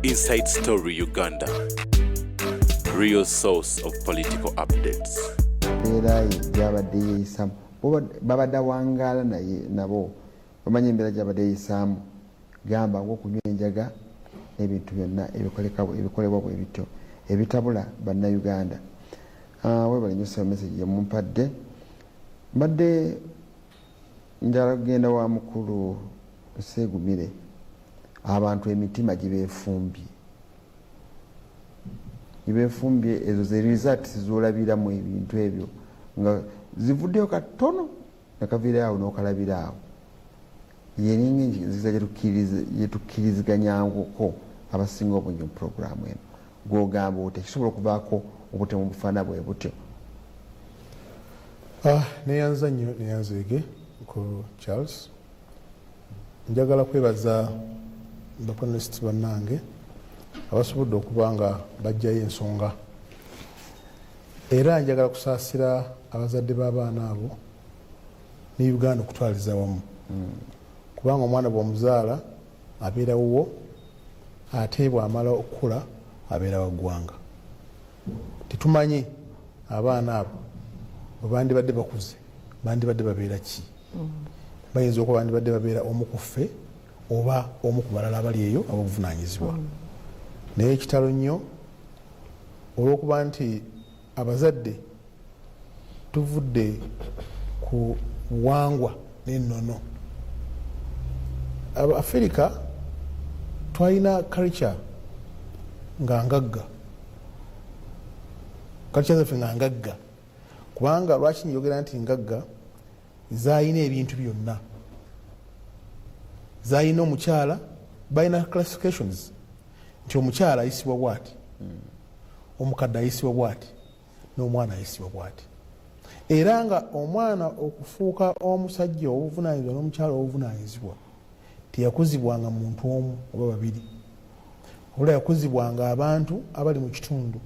Inside Story Uganda, real source of political updates. Era gyabadde yeeyisamu babadde wangaala naye nabo bamanyi embeera gyabadde yeeyisamu gamba ng'okunywa enjaga n'ebintu byonna ebikolebwa bwe bityo ebitabula bannayuganda. Webale nnyo saba message yemumpadde mbadde njala kugenda wa mukulu Seegumire abantu emitima gibeefumbye ezo ze results z'olabiramu ebintu ebyo nga zivuddeyo katono nakaviirawo n'okalabiraawo yeninga enziza gyetukkiriziganyangako abasinga obungi mu puroguramu eno gwogamba oti ekisobola okuvaako obutemu bufaana bwe butyo. Neyanza nnyo neyanzeege ku Charles. Njagala kwebaza bapanelisiti bannange abasobodde okuba nga bajjayo ensonga, era njagala kusaasira abazadde b'abaana abo ne Uganda okutwaliza wamu, kubanga omwana bw'omuzaala abeera wuwo ate bw'amala okukula abeera wa ggwanga. Tetumanyi abaana abo bwe bandibadde bakuze bandibadde babeera ki. Bayinza okuba bandibadde babeera omu ku ffe oba omu ku balala abali eyo ababuvunaanyizibwa. Naye ekitalo nnyo olw'okuba nti abazadde tuvudde ku buwangwa n'ennono. Afirika twalina culture nga ngagga, culture zaffe nga ngagga, kubanga lwaki njogera nti ngagga zaalina ebintu byonna. Zaalina omukyala, balina classifications nti omukyala ayisibwa bw'ati, omukadde ayisibwa bw'ati, n'omwana ayisibwa bw'ati. Era nga omwana okufuuka omusajja obuvunaanyizibwa n'omukyala obuvunaanyizibwa teyakuzibwanga muntu omu oba babiri, wabula yakuzibwanga abantu abali mu kitundu.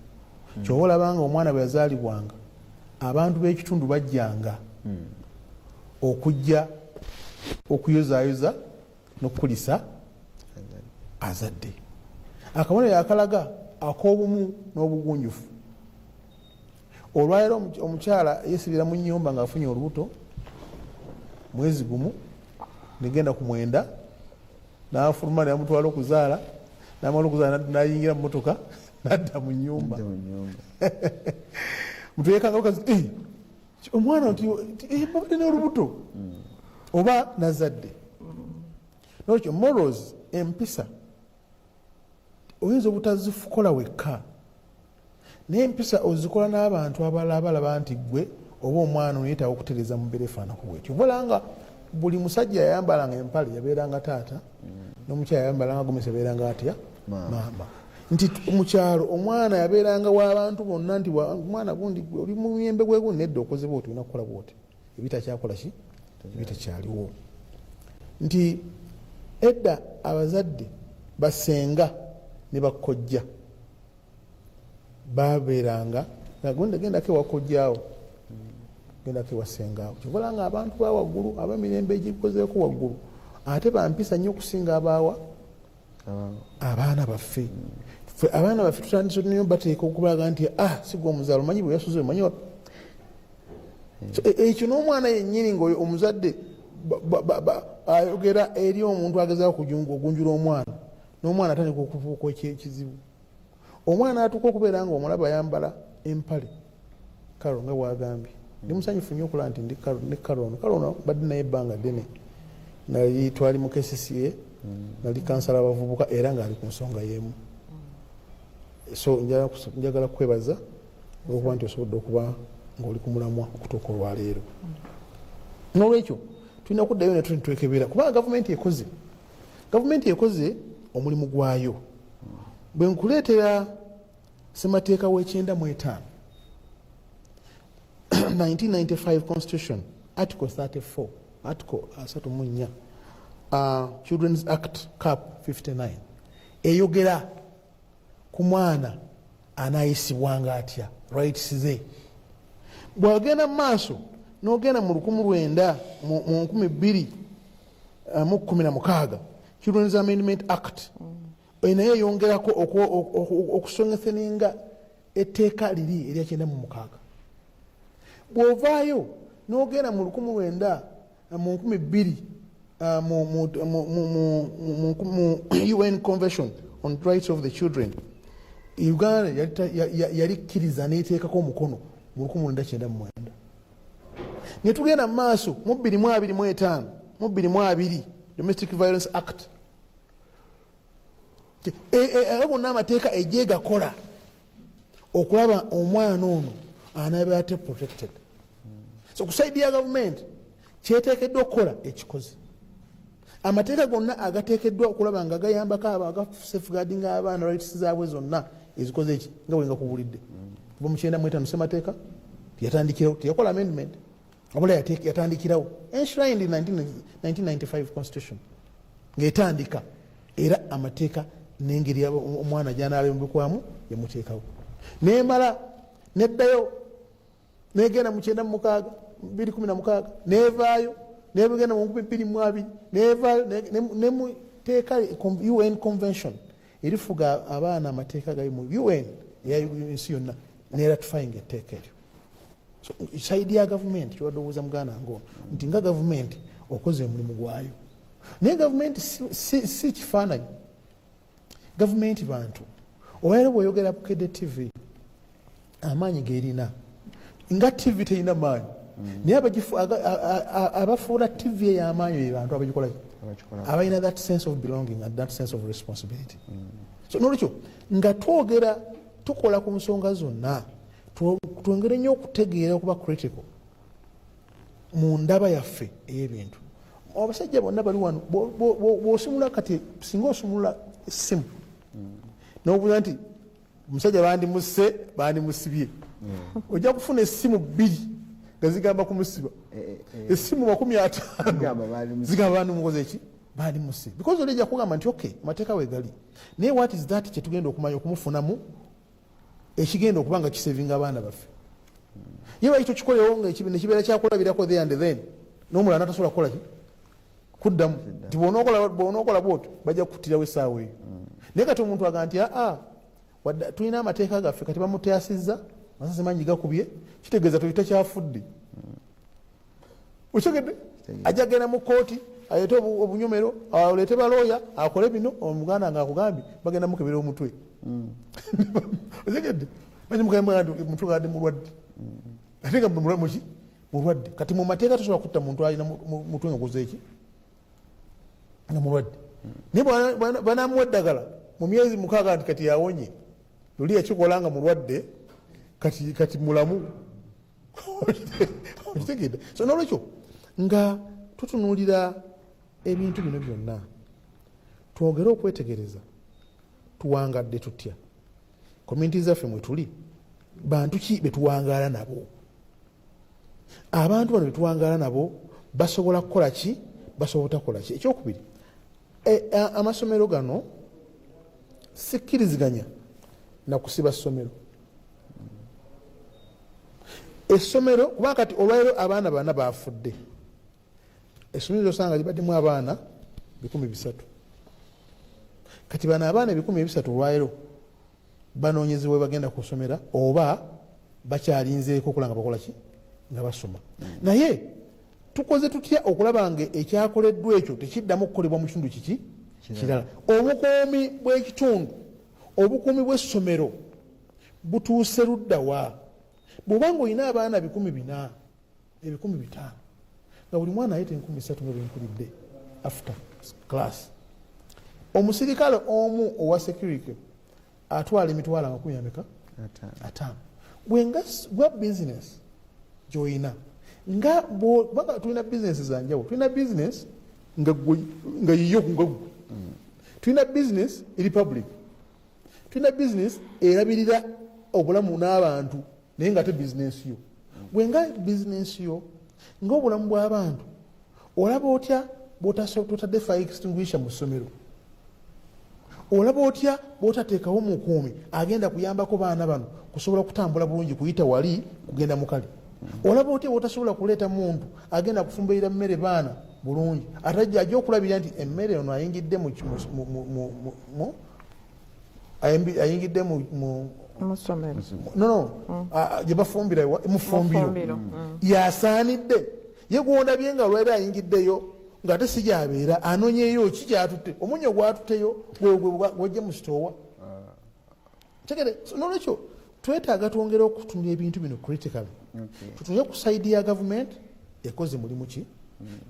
Ky'oba olabanga omwana bwe yazaalibwanga abantu b'ekitundu bajjanga okujja okuyozaayoza n'okukulisa azadde. Akabonero akalaga ak'obumu n'obugunjufu. Olwaleero omukyala yeesibira mu nnyumba ng'afunye olubuto mwezi gumu, negenda ku 9 n'afuluma n'amutwala okuzaala, n'amala okuzaala n'ayingira mu motoka n'adda mu nnyumba. Mutuyekanga lukazi omwana babadde n'olubuto oba nazadde. Nolwekyo morals, empisa oyinza obutazikola wekka, naye empisa ozikola n'abantu abalala balaba nti gwe oba omwana oyetaaga okutereeza mu mbeera efaanako bwetyo. Obalanga buli musajja yayambalanga empale yabeeranga taata, n'omukyala yayambalanga gomesi yabeeranga atya maama. Nti mu kyalo omwana yabeeranga w'abantu bonna nti omwana gundi oli mu muyembe gwe gundi, nedda okoze bwoti olina kukola bwoti, ebitakyakola ki ebitakyaliwo. Nti edda abazadde basenga ne bakojja babeeranga nga gundi gendako ewakojjaawo, gendako ewasengaawo. Kyobalanga abantu ba waggulu ab'emirembe egikozeeko waggulu ate bampisa nnyo okusinga abaawa abaana baffe. Abaana baffe tutandise nnyo bateeka okubalaga nti sigwa omuzaalo omanyi bwe yasuze omanyi ekyo. N'omwana yennyini nga omuzadde ayogera eri omuntu agezaako ogunjula omwana, n'omwana atandika okufuuka ekizibu. Omwana atuuka okubeera nga omulaba ayambala empale Karo nga bwagambye. Ndi musanyufu nnyo okulaba nti ndi Karo badde naye ebbanga ddene, nali twali mu KCCA, nali kansala abavubuka era ng'ali ku nsonga y'emu. So njagala kwebaza olw'okuba nti osobodde okuba ng'oli ku mulamwa okutuuka olwaleero. N'olwekyo tulina okuddayo ne twekebera, kubanga gavumenti ekoze omulimu gwayo. Bwe nkuleetera ssemateeka w'95 1995 Constitution Article 34 Article 34 Children's Act Cap 59 eyogera ku mwana anaayisibwanga atya, rights ze. Bw'agenda mu maaso n'ogenda mu 2016 Children's Amendment Act naye yongerako okusongeseninga etteeka liri erya 96 bw'ovaayo n'ogenda mu 1920 mu UN Convention on Rights of the Children, Uganda yalikkiriza n'eteekako omukono mu 1999. Ne tugenda mu maaso mu 2025 mu 2022 Domestic Violence Act bonna amateeka ejyegakola okulaba omwana ono anaaba ate protected. So kusaidia ya gavumenti kyeteekeddwa okukola ekikoze. Amateeka gonna agateekeddwa okulaba nga gayambako aga safeguarding abaana rights zaabwe zonna ezikoze eki nga bwe nga kubulidde. Kuva mu 1995 ssemateeka yatandikirawo, teyakola amendment wabula yatandikirawo enshrined in 1995 constitution ng'etandika era amateeka n'engeri omwana gy'anaabembekwamu yamuteekawo. Nemala neddayo negenda mu 1916 nevaayo nebigenda mu 2022 nevaayo nemuteeka UN Convention erifuga abaana amateeka gali mu UN ensi yonna neratifying etteeka eryo. So saidi ya gavumenti kyowadowooza muganda ngo nti nga gavumenti okoze omulimu gwayo, naye gavumenti si kifaananyi. Gavumenti bantu owaera bweyogera Bukedde TV amaanyi gerina nga TV terina maanyi naye abafuula TV ey'amaanyi eyo bantu abagikolayo abalina that sense of belonging and that sense of responsibility. So nolwekyo nga twogera tukola ku nsonga zonna twongere nnyo okutegeera okuba critical mu ndaba yaffe ey'ebintu. Abasajja bonna bali wano bw'osumula kati singa osumula essimu n'obuuza nti omusajja bandimusibye ojja kufuna essimu 2 nga zigamba kumusiba, essimu 50 zigamba bandimukoze eki bandimusibye, because olijja kugamba nti okay amateeka weegali naye what is that kyetugenda okumanya okumufunamu ekigenda okuba nga kisevinga abaana baffe. Ye waito kikolewo nga nekibeera kyakulabirako there and then n'omulala natasobola kukola ki kuddamu nti bw'onookola bwotyo bajja kukuttirawo essaawa eyo. Naye kati omuntu aga nti tulina amateeka gaffe kati bamuteasizza masasi mangi gakubye kitegeeza tuyita kyafudde. Okitegedde ajja genda mu kooti aleete obunyomero aleete balooya akole bino omuganda nga akugambye bagenda mukebera omutwe. Okitegedde manyi mugamba nti omutwe gadde mulwadde ate nga mulwadde. Kati mu mateeka tosobola kutta muntu alina mutwe nga guze eki nga mulwadde. Naye banamuwa eddagala mu myezi 6 nti kati yawonye luli yakikola nga mulwadde kati mulamu. Okitegedde. So nolwekyo nga tutunuulira ebintu bino byonna twogere okwetegereza tuwangadde tutya, community zaffe mwe tuli bantu ki betuwangaala nabo, abantu bano betuwangaala nabo basobola kukola ki basobola takola ki. Ekyokubiri amasomero gano sikkiriziganya na kusiba ssomero. Essomero kuba kati olwaliro abaana bana bafudde, essomero osanga libaddemu abaana 300. Kati bano abaana 300 olwaliro banoonyezebwa bagenda kusomera oba bakyalinzeeko okulanga bakola ki nga basoma. Naye tukoze tutya okulaba nga ekyakoleddwa ekyo tekiddamu okukolebwa mu kitundu kiki kirala. Obukuumi bw'ekitundu, obukuumi bw'essomero butuuse luddawa? Bw'obanga olina abaana 400, 500 nga buli mwana ayita 3,000 nga bwenkulidde after class, omusirikale omu owa security atwala emitwalo 50. Gwa business gy'olina nga tulina business zanjawulo. Tulina business nga yiyo nga gwe, tulina business eri public, tulina business erabirira obulamu n'abantu naye nga te business yo. Bwenga business yo ng'obulamu bw'abantu olaba otya bw'otadde fire extinguisher mu ssomero, olaba otya bw'otateekawo omukuumi agenda kuyambako baana bano kusobola kutambula bulungi kuyita wali kugenda mukali, olaba otya bw'otasobola kuleeta muntu agenda kufumbayira mmere baana bulungi atajja ajja okulabira nti emmere ono ayingidde ayingidde mu gye bafumbira mufumbiro yasaanidde ye gwondabye nga lwali ayingiddeyo ng'ate si gyabeera anoonyeyo ki gyatutte omunyo gwatutteyo gwojje mu sitoowa tegere nolwekyo twetaaga twongera okutunula ebintu bino critically tutunye ku saidi ya gavumenti ekoze mulimu ki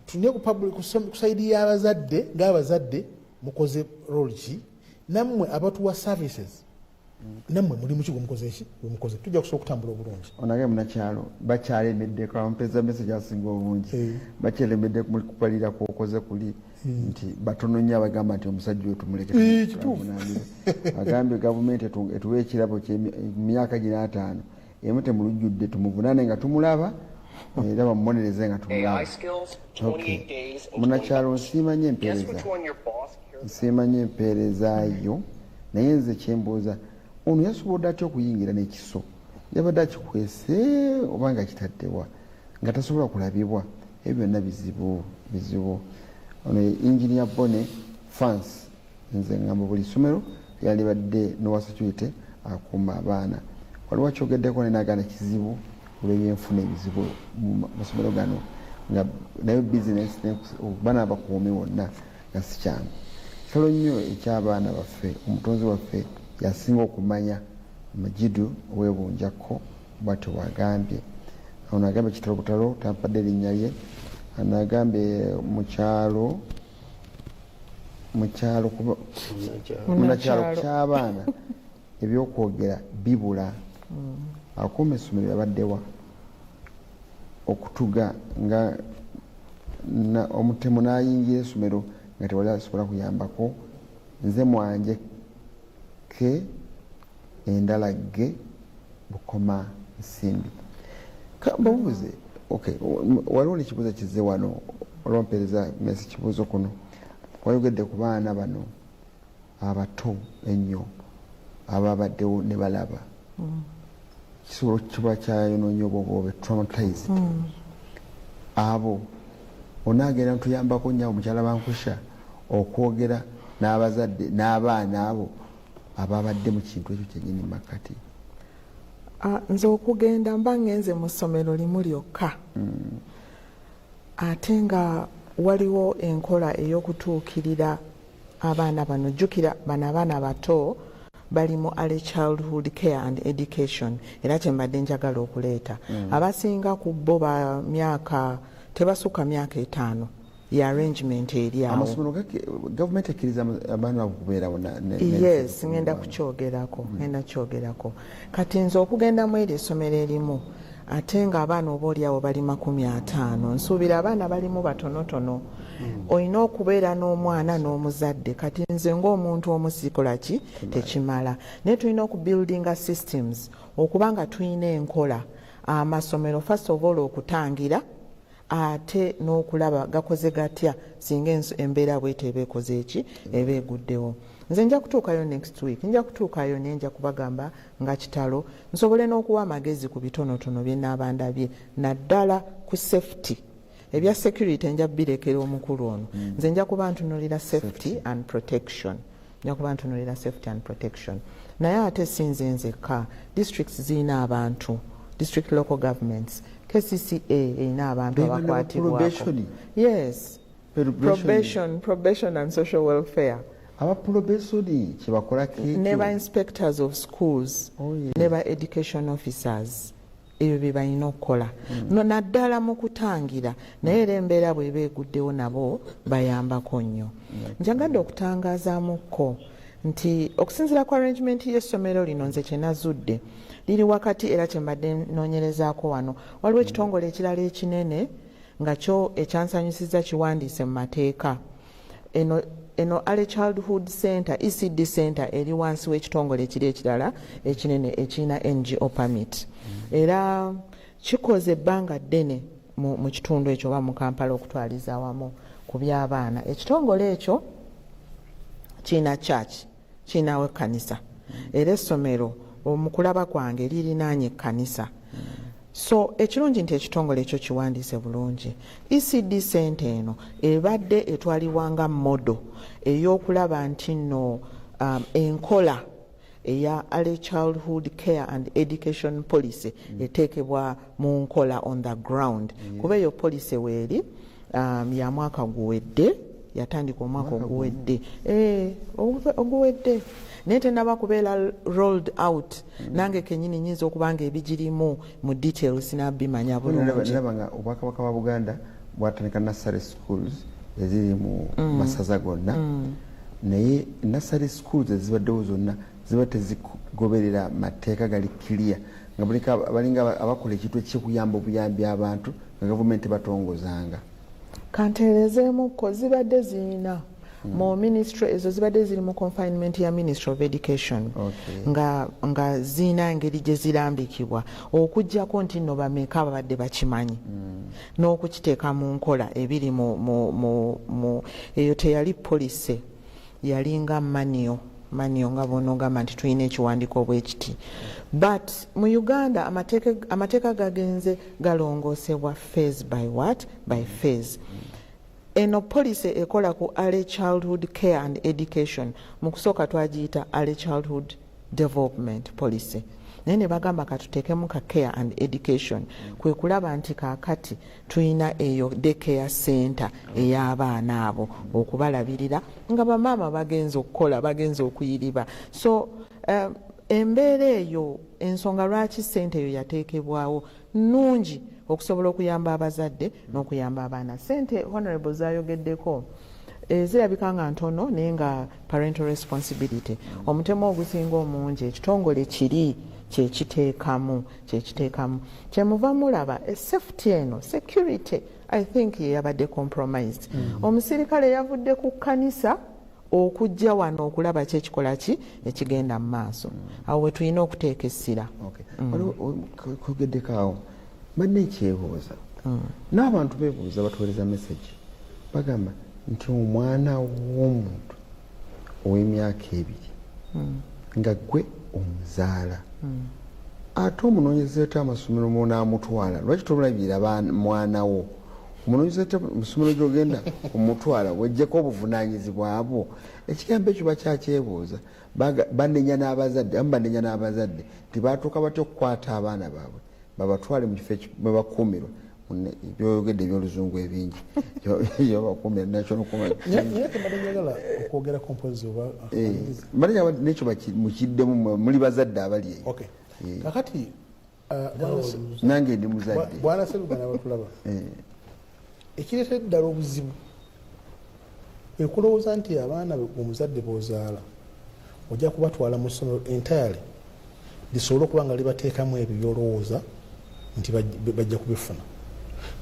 tutunye ku saidi y'abazadde ng'abazadde mukoze role ki nammwe abatuwa services nammwe mulimu ki gwemukoze tujja kusobola okutambula obulungi onage munakyalo bakyalemeddeko abampeza message asinga obungi bakyalembedde kupalira kwokoze kuli nti batono nnyo abagamba nti omusajja oyo tumuleke agambye gavumenti etuwa ekirabo myaka gina 5 emu temulujjudde tumuvunaane nga tumulaba era bamubonereze nga tumulaba munakyalo nsiimanye empeereza yo naye nze kyembuuza ono yasobodde atya okuyingira n'ekiso yabadde akikwese oba nga kitaddewa nga tasobola kulabibwa ebyo byonna bizibu ono engineer Bone fans nze ngamba buli ssomero yalibadde nowa security akuuma abaana waliwo akyogeddeko nenagana kizibu olw'ebyenfuna ebizibu mu masomero gano nga nayo bizinesi baana bakuumi wonna nga si kyangu kitalo nnyo ekyabaana baffe omutonzi waffe yasinga okumanya Majidu owebunjako bwatyo wagambye ono agambye kitalo butalo tampadde erinnya lye anagambye munakyalo ky'abaana ebyokwogera bibula akuuma essomero yabaddewa okutuga nga omutemu n'ayingira essomero nga tewali asobola kuyambako nze mwanje ke endala ge bukoma nsimbi babuuze waliwo nekibuuzo kizze wano olwampeereza mesi kibuuzo kuno wayogedde ku baana bano abato ennyo ababaddewo ne balaba kisobola kiba kyayonoonye obwobe traumatized abo onaagenda ntuyambako nnyo omukyala bankusha okwogera n'abazadde n'abaana abo ababadde mu kintu ekyo kyennyini makati nze okugenda mba ngenze mu ssomero limu lyokka ate nga waliwo enkola ey'okutuukirira abaana bano jjukira bano abaana bato bali mu early childhood care and education era kyembadde njagala okuleeta abasinga ku bo ba myaka tebasukka myaka 5 ya arrangement eri awo amasomero gavumenti ekkiriza abaana okubeerawo yes ngenda kukyogerako kati nze okugenda mu eryo essomero erimu ate nga abaana oba oliawo bali 50 nsuubira abaana balimu batonotono olina okubeera n'omwana n'omuzadde kati nze ng'omuntu omusikola ki tekimala naye tulina okubuildinga systems okuba nga tulina enkola amasomero first of all okutangira ate n'okulaba gakoze gatya singa embeera bwete eba ekoze eki eba eguddewo nze nja kutuukayo next week nja kutuukayo naye nja kubagamba nga kitalo nsobole n'okuwa amagezi ku bitonotono bye naabandabye naddala ku safety ebya security nja birekera omukulu ono nze nja kuba ntunulira safety and protection naye ate sinze nzekka districts zirina abantu district local governments KCCA erina abantu abakwatibwako yes probation and social welfare abaprobation kyebakola neba inspectors of schools neba education officers ebyo bye balina okukola no naddala mu kutangira naye era embeera bweba eguddewo nabo bayambako nnyo njagadde okutangazaamuko nti okusinziira ku arrangement y'essomero lino nze kyenazudde liri wakati era kyembadde noonyerezaako wano waliwo ekitongole ekirala ekinene nga kyo ekyansanyusiza kiwandiise mu mateeka eno early childhood center ECD center eri wansi w'ekitongole ekiri ekirala ekinene ekirina NGO permit era kikoze ebbanga ddene mu kitundu ekyo oba mu Kampala okutwaliza awamu ku by'abaana ekitongole ekyo kirina church kirinawo ekkanisa era essomero omukulaba kwange lirinaanye ekkanisa so ekirungi nti ekitongole ekyo kiwandiise bulungi ECD center eno ebadde etwalibwanga modo ey'okulaba nti nno enkola eya early childhood care and education policy eteekebwa mu nkola on the ground kuba eyo policy weeri ya mwaka guwedde yatandika omwaka oguwedde oguwedde naye tenaba kubeera rolled out nange kenyini nyinza okubanga ebigirimu mu details nabimanya bulungi. Ndaba nga obwakabaka bwa Buganda bwatandika nursery schools eziri mu masaza gonna naye nursery schools ezibaddewo zonna ziba tezigoberera mateeka gali clear nga balinga abakola ekintu ekikuyamba obuyambi abantu nga gavumenti batongozanga. Kanterezeemuko zibadde zirina mu ministry ezo zibadde ziri mu confinement ya Ministry of Education nga zina engeri gye zirambikibwa okujjako nti nno bameka babadde bakimanyi n'okukiteeka mu nkola ebiri mu eyo teyali policy yalinga maniyo nga bonogamba nti tulina ekiwandiiko bwekiti but mu Uganda amateeka gagenze galongoosebwa phase by phase. Eno policy ekola ku early childhood care and education mu kusooka twagiyita early childhood development policy naye ne bagamba katuteekemu ka care and education kwe kulaba nti kaakati tulina eyo daycare center ey'abaana abo okubalabirira nga bamaama bagenza okukola bagenza okuyiriba so embeera eyo ensonga lwaki ssente eyo yateekebwawo nnungi okusobola okuyamba abazadde n'okuyamba abaana. Ssente honorable zayogeddeko zirabika nga ntono naye nga parental responsibility omutemu ogusinga omungi ekitongole kiri kyekiteekamu kyemuva mulaba safety eno security I think yeyabadde compromised. Omusirikale yavudde ku kkanisa okujja wano okulaba kyekikola ki ekigenda mu maaso awo we tulina okuteeka essira. Kugeddeko awo banne ekyebuuza n'abantu beebuuza batuweereza message bagamba nti omwana w'omuntu ow'emyaka 2 nga gwe omuzaala ate omunoonyereza ate amasomero n'amutwala lwaki tomulabirira mwana wo omunoonyereza ate amasomero gy'ogenda omutwala wejjeko obuvunaanyizibwa bwo. Ekigambo ekyo bakyakyebuuza banenya n'abazadde tibatuuka batya okukwata abaana baabwe babatwale mu kifo babakuumirwa byogedde ebyoluzungu ebingi babakuumira nakyonjagala okwogera kompozi oba nekyo mukiddemu muli bazadde abali eyo kakati nange ndi muzadde bwana Sseruganda batulaba ekireetedde ddala obuzibu ekulowooza nti abaana omuzadde b'ozaala ojja kubatwala mu ssomero entirely lisobole okuba nga libateekamu ebyo byolowooza nti bajja kubifuna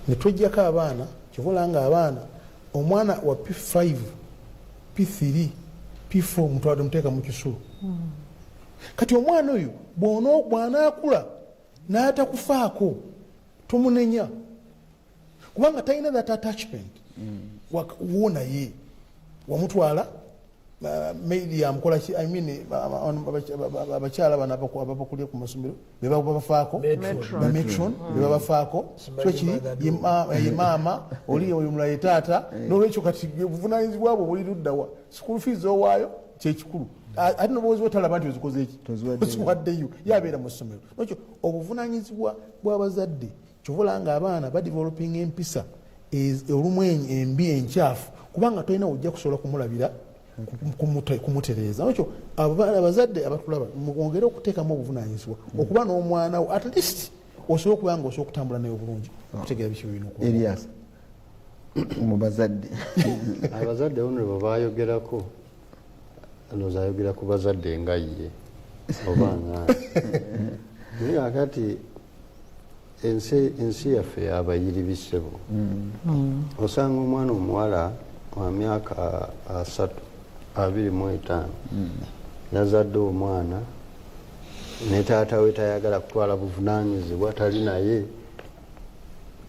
ne twejjako abaana kivula nga abaana omwana wa P5 P3 P4 mutwala muteeka mu kisulu kati omwana oyo bw'anaakula n'atakufaako tomunenya kubanga talina that attachment wo naye wamutwala maidi yamukola ki abakyala bano abakulya ku masomero bebabafaako bametron bebabafaako so kiri ye maama oli oyo mulala ye taata n'olwekyo kati obuvunaanyizibwa bwo buli luddawa school fees owaayo kyekikulu ate noboozi wetalaba nti ozikoze eki oziwaddeyo yabeera mu ssomero nokyo obuvunaanyizibwa bw'abazadde kivula nga abaana badeveloping empisa olumu embi enkyafu kubanga tolina ojja kusobola kumulabira kumutereeza nokyo abazadde abatulaba mwongere okuteekamu obuvunaanyizibwa okuba n'omwana wo at least osobola okuba nga osobola okutambula naye obulungi okutegeera biki bibina Elias mu bazadde abazadde ono bwe bayogerako ndowooza ayogera ku bazadde nga ye oba nga naye kakati ensi yaffe yabayiribisebo osanga omwana omuwala wa myaka 25 yazadde omwana ne taata we tayagala kutwala buvunaanyizibwa tali naye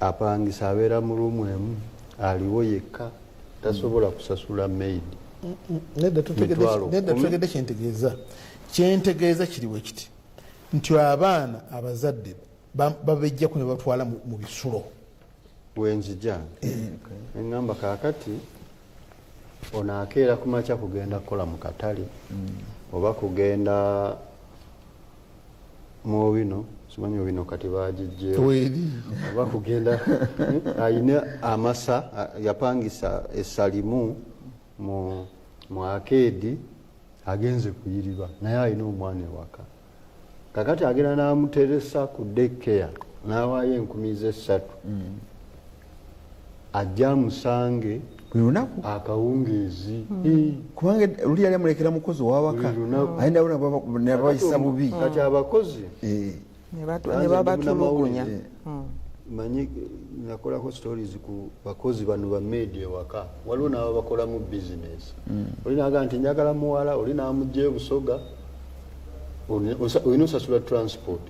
apangisa abeera mu luumu emu aliwo yekka tasobola kusasula maidi nedda tutegedde kyentegeeza kiriwe kiti nti abaana abazadde babejjaku ne batwala mu bisulo wenzija eŋŋamba kaakati ono akeera kumakya kugenda kukola mu katale oba kugenda mu bino simanyi bino kati bagijjeewo oba kugenda ayina amasa yapangisa essalimu mu akeedi agenze kuyiriba naye alina omwana ewaka kakati agenda n'amuteresa ku dekeya n'awaayo 3,000 ajja amusange buli lunaku akawungeezi kubanga luli yali amulekera mukozi owawaka ayindawo nabayisa bubi kati abakozi ne babatulugunya manyi nakolako stories ku bakozi bano ba media waka waliwo nabo bakola mu business oli naga nti njagala muwala oli namugye busoga olina osasula transport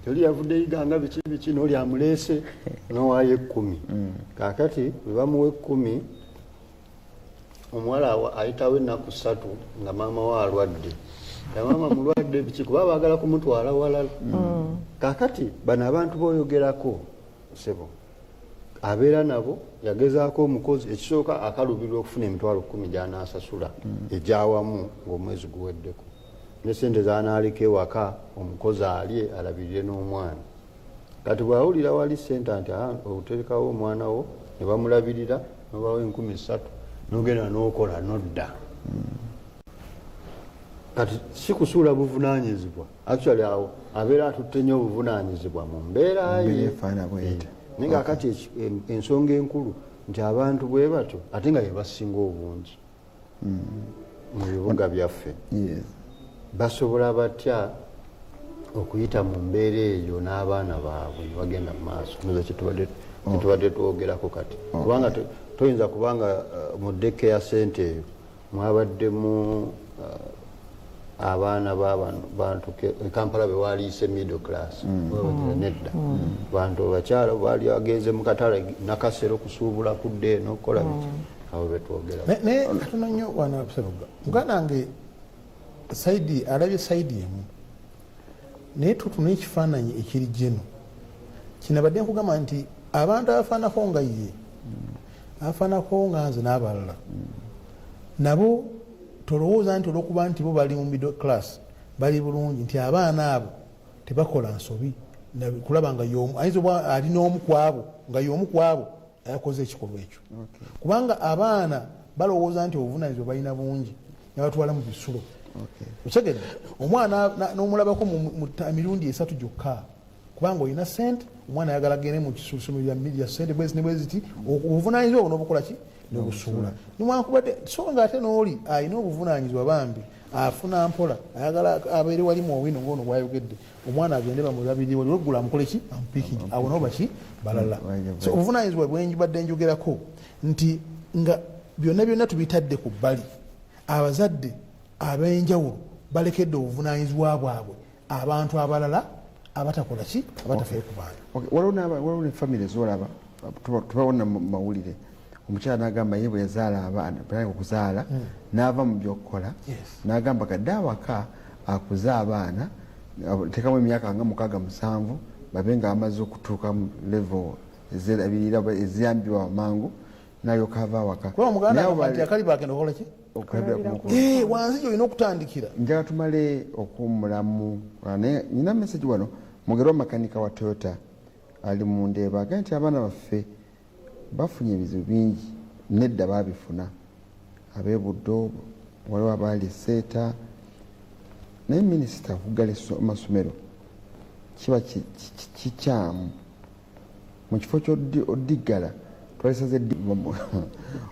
oli yavudde iganga biki n'oli amulese n'owaayo 10 kakati bwe bamuwa 10 omuwala ayitawo ennaku 3 nga maama we alwadde maama mulwadde biki kuba baagala kumutwala walala kakati bano abantu boyogerako sebo abeera nabo yagezaako omukozi ekisooka akalubirwa okufuna emitwalo 10 gy'anaasasula egyawamu ng'omwezi guweddeko ne sente z'anaaleka ewaka omukozi alye alabirire n'omwana kati bw'awulira wali sente nti oterekawo omwana wo ne bamulabirira nobawo 13,000 n'ogenda n'okola nodda kati si kusuula buvunaanyizibwa actually awo abeera atutte nnyo obuvunaanyizibwa mu mbeera ye naye nga kati ensonga enkulu nti abantu bwe batyo ate nga yebasinga obungi mu bibuga byaffe basobola batya okuyita mu mbeera eyo n'abaana baabwe bagenda mu maaso noza kyetubadde twogerako kati kubanga toyinza kubanga mu dekeya sente eyo mwabaddemu abaana bantu Kampala bewaliise middle class nedda bantu bakyala baali agenze mu katale nakasero kusuubula kudde eno okukola biki awo betwogera naye katono nnyo wana Seruga muganange saidi alabye saidi emu naye tutuna ekifaananyi ekiri jeno kinabadde nkugamba nti abantu abafaanako nga ye abafaanako nga nze n'abalala nabo tolowooza nti olwokuba nti bo bali mu middle class bali bulungi nti abaana abo tebakola nsobi kulaba nga ayinza oba ali n'omu ku abo nga y'omu ku abo ayakoze ekikolwa ekyo kubanga abaana balowooza nti obuvunaanyizibwa balina bungi nebatwala mu bisulo okitegedde omwana n'omulabako mu mirundi 3 gyokka kubanga olina sente omwana ayagala gende mu kisomero lya sente bwe ziti obuvunaanyizibwa obwo n'obukola ki nobusuula niwankubadde so nga ate n'oli alina obuvunaanyizibwa bambi afuna mpola ayagala abeere wali mu owino ng'ono bwayogedde omwana agende bamulabirire wali weggula amukole ki amupiikiji abo nabo baki balala so obuvunaanyizibwa bwenjibadde njogerako nti nga byonna tubitadde ku bbali abazadde ab'enjawulo balekedde obuvunaanyizibwa bwabwe abantu abalala abatakola ki abatafeyo ku baana waliwo ne famire zolaba tubawona mu mawulire omukyala n'agamba ye bwe yazaala abaana balaga okuzaala n'ava mu byokukola n'agamba kadde awaka akuze abaana tekamu emyaka nga 6-7 babe nga bamaze okutuuka mu level ezerabirira eziyambibwa amangu n'alyoka ava awaka wansi gyolina okutandikira njagala tumale okuwummulamu nina meseji wano mugero makanika wa Toyota ali mu Ndeeba agambye nti abaana baffe bafunye ebizibu bingi nedda babifuna ab'Ebuddo waliwo abaali Seeta naye minisita okuggala amasomero kiba kikyamu mu kifo ky'odiggala twalisaze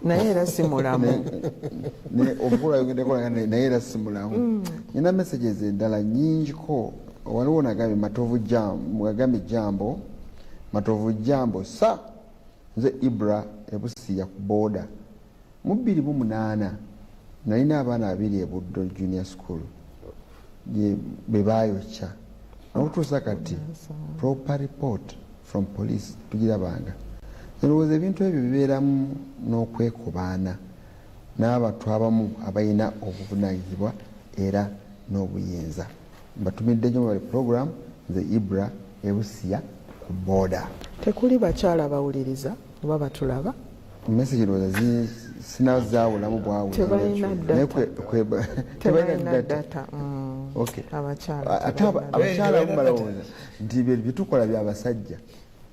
naye era si mulamu omukulu ayongeddeko naye era si mulamu nina messages endala nyingiko waliwo nagambye matovu jambo sa nze Ibra ebusiya ku boda mu 2008 nalina abaana 2 Buddo junior school bebayokya okutuusa kati proper report from police tugirabanga ndowooza ebintu ebyo bibeeramu n'okwekubaana n'abantu abamu abalina obuvunaanyizibwa era n'obuyinza mbatumidde nnyo bali program nze Ibra ebusiya ku boda tekuli bakyala bawuliriza oba batulaba message ndowooza sinazaawulamu Tebalina bwawulatebalina data. ate abakyala mubalowooza nti byetukola byabasajja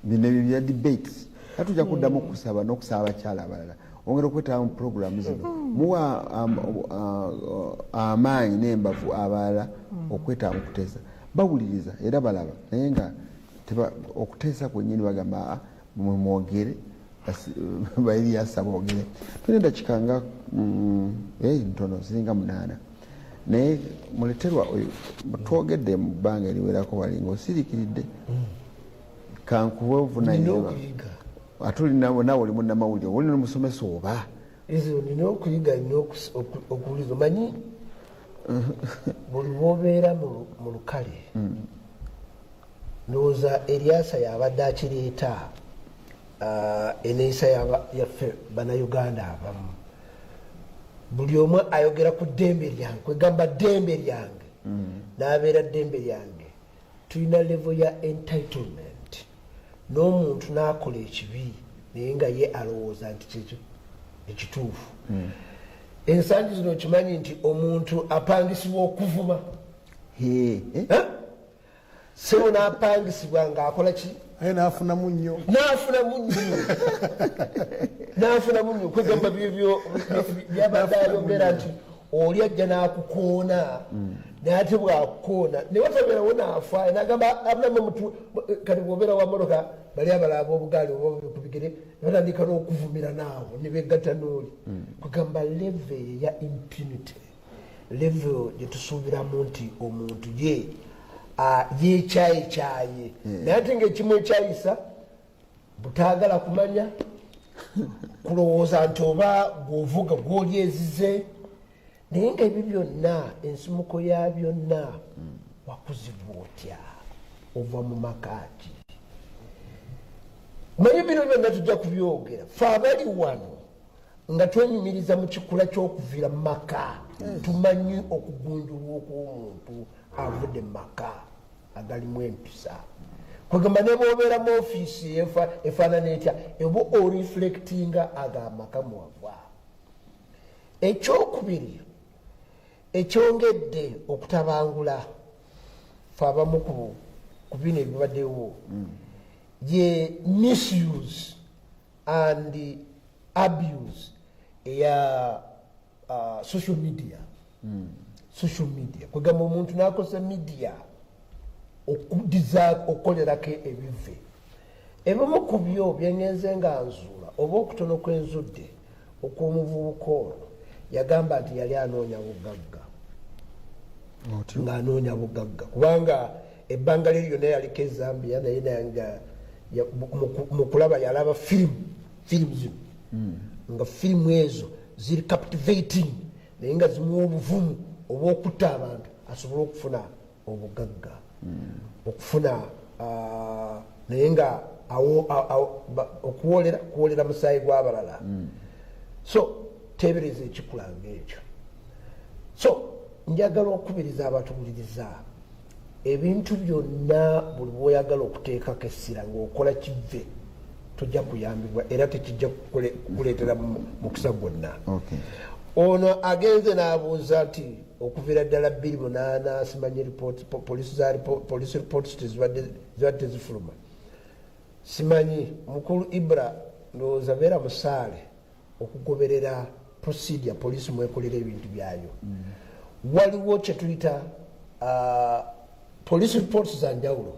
bino bya debates atujja kuddamu okusaba n'okusaba abakyala abalala ongera okwetaba mu programu zino muwa amaanyi n'embavu abalala okwetaba mu kuteesa bawuliriza era balaba naye nga okuteesa kwennyini bagamba mwogere bayiriyasa boogere tulina eddakiika nga ntono ziringa 8 naye muleterwa oyo twogedde mu bbanga eriwerako walinga osiriikiridde kankuba ovunanyizibwa ate nawe oli munnamawulire oli nomusomesa oba ezo nina okuyiga nina okuwuliza manyi buli bwobeera mu lukale ndowooza eryasa yabadde akireeta eneeyisa yaffe bannayuganda abamu buli omu ayogera ku ddembe lyange kwegamba ddembe lyange n'abeera ddembe lyange tulina levo ya entitlement n'omuntu n'akola ekibi naye nga ye alowooza nti kyekyo ekituufu ensangi zino okimanyi nti omuntu apangisibwa okuvuma sebo n'apangisibwa ng'akola ki aye n'afunamu nnyo kwegamba byebyo byabadde ayogera nti oli ajja n'akukoona naye ate bwakukoona ne watabeerawo n'afaayo n'agamba abulamu kati bw'obeera wa motoka bali abalaba obugaali oba ku bigere ne batandika n'okuvumira naawo ne begatta n'oli kugamba level ya impunity level gye tusuubiramu nti omuntu yekyayekyaye naye ate ngaekimu ekyayisa butaagala kumanya kulowooza nti oba bw'ovuga gw'oli ezize naye nga ebyo byonna ensumuko ya byonna wakuzibwa otya ova mu makaati naye bino byonna tujja kubyogera fe abali wano nga twenyumiriza mu kikula ky'okuviira mu maka tumanyi okugunjulwa okw'omuntu avudde mu maka agalimu empisa kwegamba ne bw'obeera mu ofiisi efaanana etya oba oreflectinga ag'amaka mwava. Ekyokubiri ekyongedde okutabangula fe abamu ku bino ebibaddewo ye misuse and abuse eya social media. Social media kwegamba omuntu n'akozesa media okukolerako ebive ebimu ku byo byengenze nga nzuula oba okutono kwenzudde okw'omuvubuka ono yagamba nti yali anoonya bugagga ng'anoonya bugagga kubanga ebbanga lye lyonna yaliko ezambia naye nanga mu kulaba yalaba firimu zino nga firimu ezo ziri captivating naye nga zimuwa obuvumu oba okutta abantu asobole okufuna obugagga okufuna naye nga okuwolera musaayi gw'abalala so tebereza ekikulanga ekyo. So njagala okukubiriza abatuwuliriza ebintu byonna buli bw'oyagala okuteekako essira ng'okola kive tojja kuyambibwa era tekijja kukuleetera mukisa gwonna. Ono agenze n'abuuza nti okuviira ddala 2008 simanyi police reports tezibadde zifuluma simanyi mukulu Ibra ndowooza beera musaale okugoberera procedure poliisi mwekolera ebintu byayo. Waliwo kye tuyita police reports za njawulo,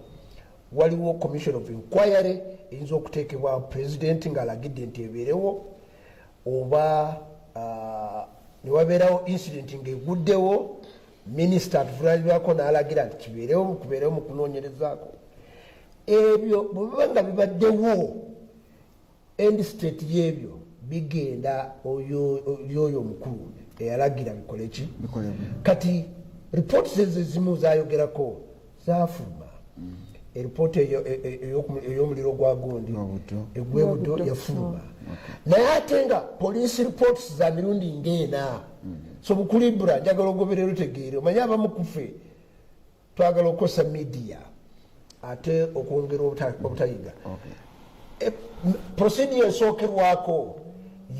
waliwo commission of inquiry eyinza okuteekebwa president ng'alagidde nti ebeerewo oba newabeerawo incident ng'eguddewo minisita atuvunanyizibwako n'alagira nti kubeerewo mu kunoonyerezaako ebyo bwe biba nga bibaddewo end state y'ebyo bigenda oyo omukulu eyalagira bikoleki kati reports ezimu zayogerako zafuluma. Eripoota ey'omuliro gwa Gondi egw'Ebuddo yafuluma naye ate nga police reports za mirundi ng'ena. So bukulu Ibra njagala ogoberera otegeere omanyi abamu kufe twagala okukosa media ate okwongera obutayiga. Procedure esookerwako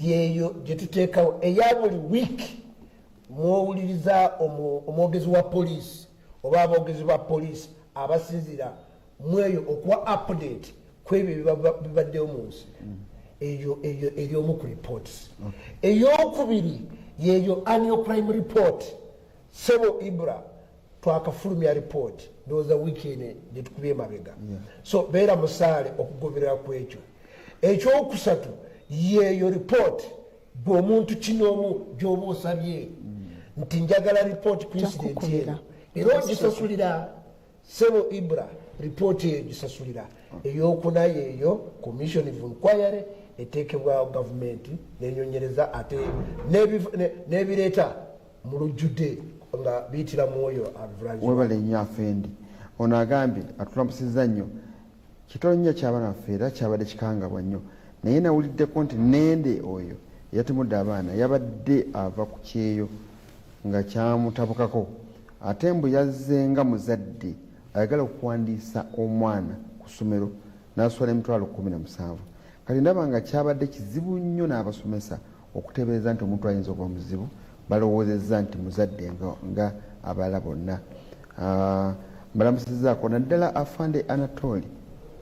yeeyo gye tuteekawo eya buli wiiki mwowuliriza omwogezi wa poliisi oba aboogezi ba poliisi abasinzira mweyo okuwa update kwebyo bibaddeyo mu nsi eyo eryomu ku reports. Eyokubiri yeeyo annual crime report sebo ibra twakafulumya report ndowooza wiiki ene gye tukubye emabega so beera musaale okugoberera ku ekyo. Ekyokusatu yeeyo report bw'omuntu kinoomu gy'oba osabye nti njagala report ku incident eno era ogisasulira sebo ibra report eyo gisasulira. Eyokuna yeeyo commission of inquiry eteekebwawo gavumenti nenyonyereza ate n'ebireeta mu lujjudde nga biyitira mu oyo webale nnyo afendi ono agambye atulamusizza nnyo kitonya ky'abaana baffe era kyabadde kikangabwa nnyo naye nawuliddeko nti nende oyo yatemudde abaana yabadde ava ku kyeyo nga kyamutabukako ate mbu yazze nga muzadde ayagala okuwandiisa omwana ku ssomero n'aswala emitwalo 17 kati ndaba nga kyabadde kizibu nnyo n'abasomesa okuteebereza nti omuntu ayinza okuba muzibu balowoozezza nti muzadde nga abalala bonna. Mbalamusizaako naddala afande Anatoli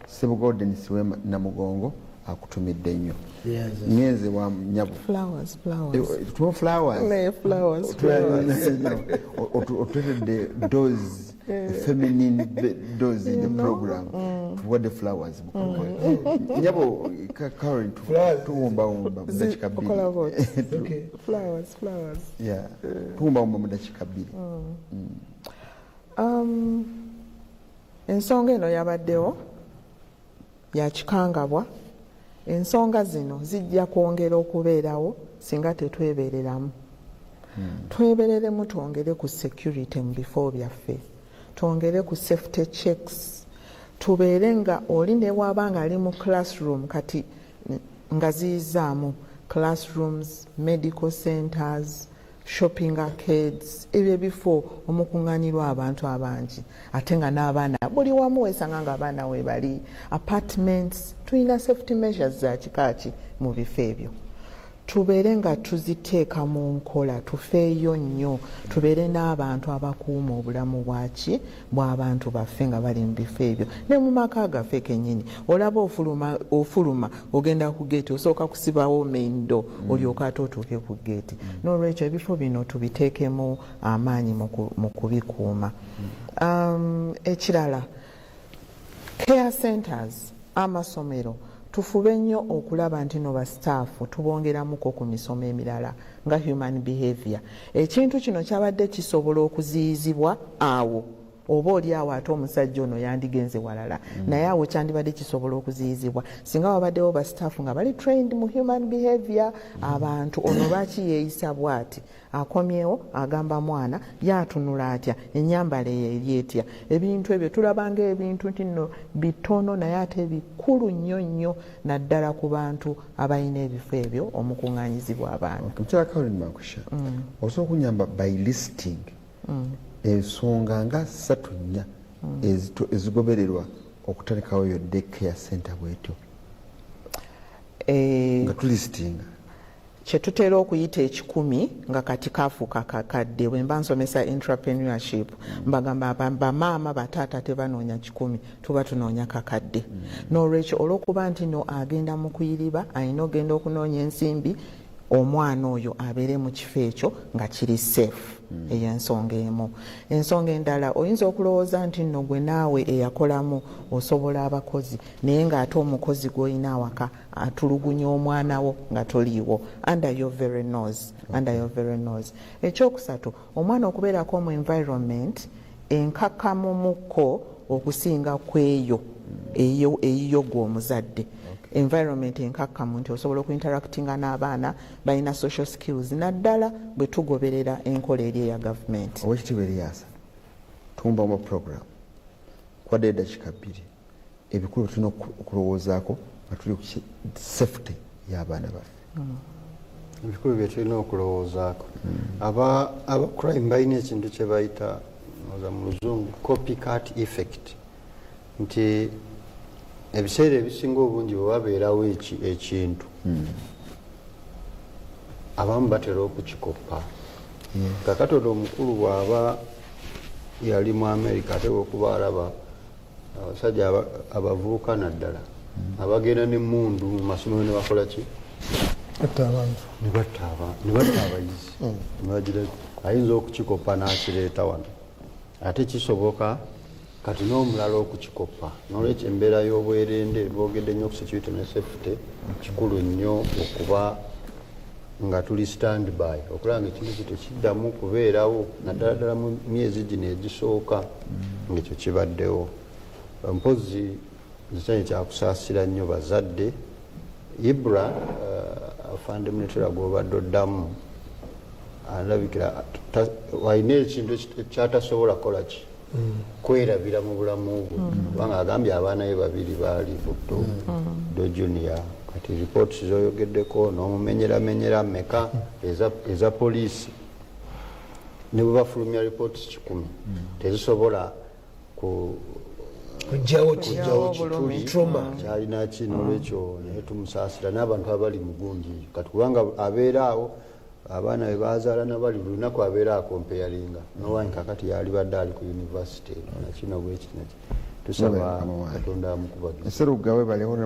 Sebugolden siwe Namugongo akutumidde nnyo ngenze wa nyabu otwetedde dose feminine dose in the program tuwadde flowers nyabo current tuwumbawumba mudakika bbiri tuwumbawumba mudakika bbiri. Ensonga eno yabaddewo yakikangabwa. Ensonga zino zijja kwongera okubeerawo singa tetwebereramu. Twebereremu twongere ku security mu bifo byaffe, twongere ku safety checks, tubeere nga oli ne bw'aba nga ali mu classroom kati nga ziyizaamu classrooms, medical centers, shopping arcades, ebyo ebifo omukuŋŋaanirwa abantu abangi ate nga n'abaana buli wamu weesanga nga abaana we bali apartments. Tulina safety measures za kikaaki mu bifo ebyo, tubeere nga tuziteeka mu nkola, tufeeyo nnyo, tubeere n'abantu abakuuma obulamu bwaki bw'abantu baffe nga bali mu bifo ebyo ne mu maka gaffe kennyini. Olaba ofuluma ogenda ku geeti osooka kusibawo main door olyoka ate otuuke ku geeti. N'olwekyo ebifo bino tubiteekemu amaanyi mu kubikuuma. Ekirala care centers, amasomero tufube nnyo okulaba nti no basitaafu tubongeramuko ku misomo emirala nga human behavior. Ekintu kino kyabadde kisobola okuziyizibwa awo oba oli awo ate omusajja ono yandigenze walala naye awo kyandibadde kisobola okuziyizibwa singa wabaddewo basitaafu nga bali trained mu human behavior. Abantu ono bakiyeeyisa bw'ati akomyewo agamba mwana yatunula atya ennyambala eri etya. Ebintu ebyo tulabanga ebintu nti nno bitono naye ate bikulu nnyo nnyo naddala ku bantu abalina ebifo ebyo omukuŋŋaanyizibwa abaana. Mukyala Caroline Makusha osobola okunyamba by listing ensonga nga 3-4 ezigobererwa okutalekawo yo daycare center bwetyo nga tulistinga kyetutera okuyita 10 nga kati kafuuka kakadde. Bwe mba nsomesa entrepreneurship mbagamba bamaama bataata tebanoonya 10 tuba tunoonya kakadde. N'olwekyo olw'okuba nti no agenda mu kuyiriba alina ogenda okunoonya ensimbi omwana oyo abeere mu kifo ekyo nga kiri safe. Eyo ensonga emu. Ensonga endala oyinza okulowooza nti nno gwe naawe eyakolamu osobola abakozi naye ng'ate omukozi gw'olina awaka atulugunya omwana wo nga toliiwo under your very nose. Ekyokusatu omwana okubeerako mu environment enkakamumuko okusinga kweyo eyiyo gwe omuzadde. Environment enkakkamu nti osobola okuinteractinga n'abaana balina social skills naddala bwe tugoberera enkola eri eya gavumenti. Owekitiibwa Eriasa tuwumba mu program kwadde eddakiika 2 ebikulu tulina okulowoozaako nga tuli ku safety y'abaana baffe. Ebikulu bye tulina okulowoozaako aba crime balina ekintu kye bayita mu luzungu copycat effect nti ebiseera ebisinga obungi bwe wabeerawo ekintu abamu batera okukikopa kakatono omukulu bw'aba yali mu America ate bwekuba alaba abasajja abavubuka naddala abagenda n'emmundu mu masomero ne bakola ki ne batta abayizi nebagira ayinza okukikopa n'akireeta wano ate kisoboka kati n'omulala okukikopa n'olwekyo embeera y'obwerende boogedde nnyo ku security ne safety kikulu nnyo okuba nga tuli stand by okulaba nga ekintu tekiddamu kubeerawo naddala ddala mu myezi gino egisooka ng'ekyo kibaddewo mpozi ekitanye kyakusaasira nnyo bazadde Ibra afande munetera gw'obadde oddamu alabikira walina ekintu kyatasobola kukola ki kwerabira mu bulamu bwe kubanga agambye abaana be babiri baali buddo junior kati ripooti zoyogeddeko n'omumenyeramenyera meka eza poliisi ne bwe bafulumya ripooti 10 tezisobola kujjawo kituli kyalina ki n'olwekyo naye tumusaasira n'abantu abali mu gundi kati kubanga abeera awo abaana be bazaala nabali buli lunaku abeera akompeyalinga nowanyi kakati yali badde ali ku yunivasite nakino bwekinaki tusaba katonda amukubagiza Sseruggawe baliho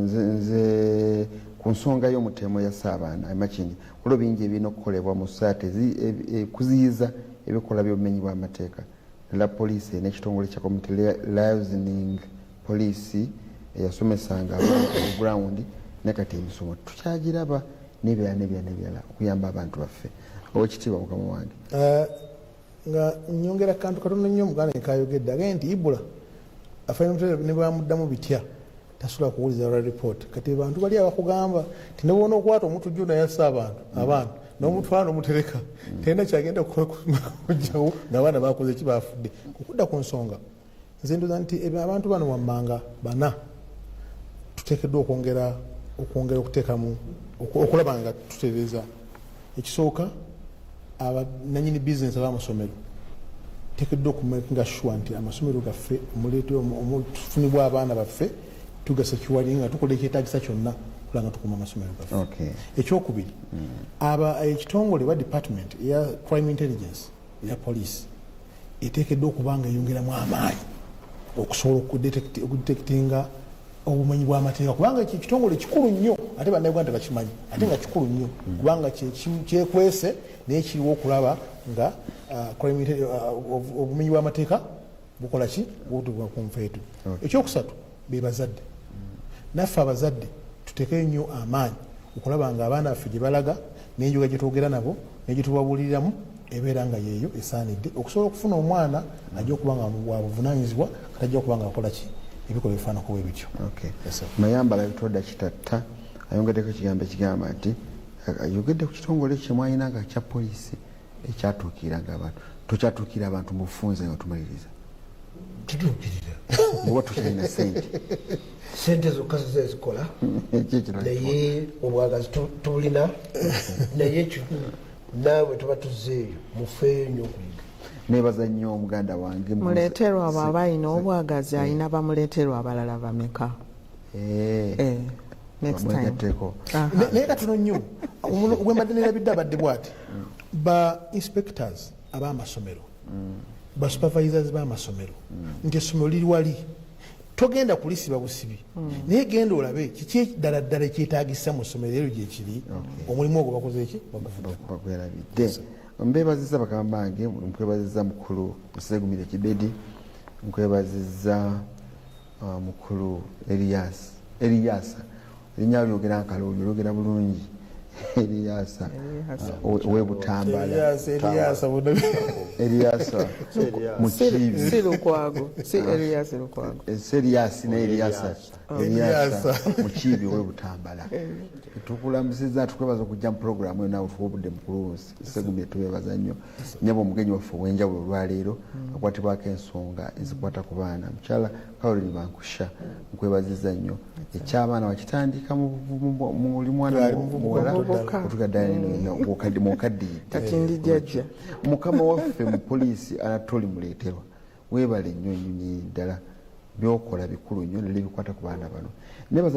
nze ku nsonga y'omutemo ya Ssaabana amakingi kulo bingi ebirina okukolebwa mu ssaate kuziyiza ebikola by'obumenyi bw'amateeka la poliisi n'ekitongole kya community liasoning poliisi eyasomesanga ground ne kati emisomo tukyagiraba n'ebirala okuyamba abantu baffe owekitiibwa mukama wange nga nyongera kantu katono nnyo omuganda nkayogedde agaye nti Ibula afaire mutere ne bamuddamu bitya tasobola kuwuliza lwa report kati abantu bali abakugamba ti ne bwona okwata omutujju nayassa abaana n'omutwala n'omutereka tenda kyagenda kujjawo ng'abaana bakoze ki bafudde okudda ku nsonga nze ndoza nti abantu bano wammanga bana tuteekeddwa okwongera okuteekamu okulaba nga tutereeza ekisooka abananyini bizinesi ab'amasomero tuteekeddwa okumakinga sure nti amasomero gaffe omufunibwa abaana baffe tugasekiwali nga tukola ekyetaagisa kyonna kulanga tukuma amasomero gaffe ekyokubiri ekitongole ba department eya crime intelligence eya police eteekeddwa okuba nga eyongeramu amaanyi okusobola okudetectinga obumanyi bw'amateeka kubanga ekitongole kikulu nnyo ate bannayuganda bakimanyi ate nga kikulu nnyo kubanga kyekwese naye kiriwo okulaba nga obumenyi bw'amateeka bukola ki butubwa ku nfeetu ekyokusatu be bazadde naffe abazadde tuteekeyo nnyo amaanyi okulaba nga abaana baffe gye balaga n'enjoga gye twogera nabo ne gye tubabuuliriramu ebeera nga yeeyo esaanidde okusobola okufuna omwana ajja okuba nga wabuvunaanyizibwa kati ajja okuba nga akola ki ebikola bifaanako bwe bityo mayambala bitoda kitatta ayongeddeko ekigambo ekigamba nti ayogedde ku kitongole kyemwalina nga kya poliisi ekyatuukiranga abantu tokyatuukira abantu mu bufunze nga tumaliriza tutuukirira oba tukyalina sente zokka zezikola naye obwagazi tubulina naye naawe tuba tuzzeeyo mufeeyo nnyo okuyiga nebaza nnyo omuganda wange muleeterwa abo aba alina obwagazi alina bamuleeterwa abalala bameka naye katono nnyo gwembadde nerabidde abadde bwati ba inspectors ab'amasomero ba supervisors b'amasomero nti essomero liri wali togenda kulisiba busibi naye genda olabe kiki ddala ddala ekyetaagisa mu ssomero eryo gyekiri omulimu ogwo bakoze eki bagwerabidde mbebaziza bakama bange nkwebaziza mukulu Musegumire Kibedi nkwebaziza mukulu Eliasa erinnya lyogera nkalulu lyogera bulungi Eliasa ow'Ebutambala Eliasa Mukiibi Seriasi ne Eliasa Mukiibi ow'Ebutambala tukulamusizza tukwebaza okujja mu puroguramu eyo naawe tuwobudde mukulu Segumire tubebaza nnyo nyaba omugenyi waffe ow'enjawulo olwaleero akwatibwako ensonga ezikwata ku baana mukyala Caroline Bankusha nkwebaziza nnyo ekyabaana wakitandika muli mwana muwala otugadde mukaddiidde mukama waffe mu poliisi Anatoli Muleeterwa weebale nnyo nnyo ddala byokola bikulu nnyo nali bikwata ku baana bano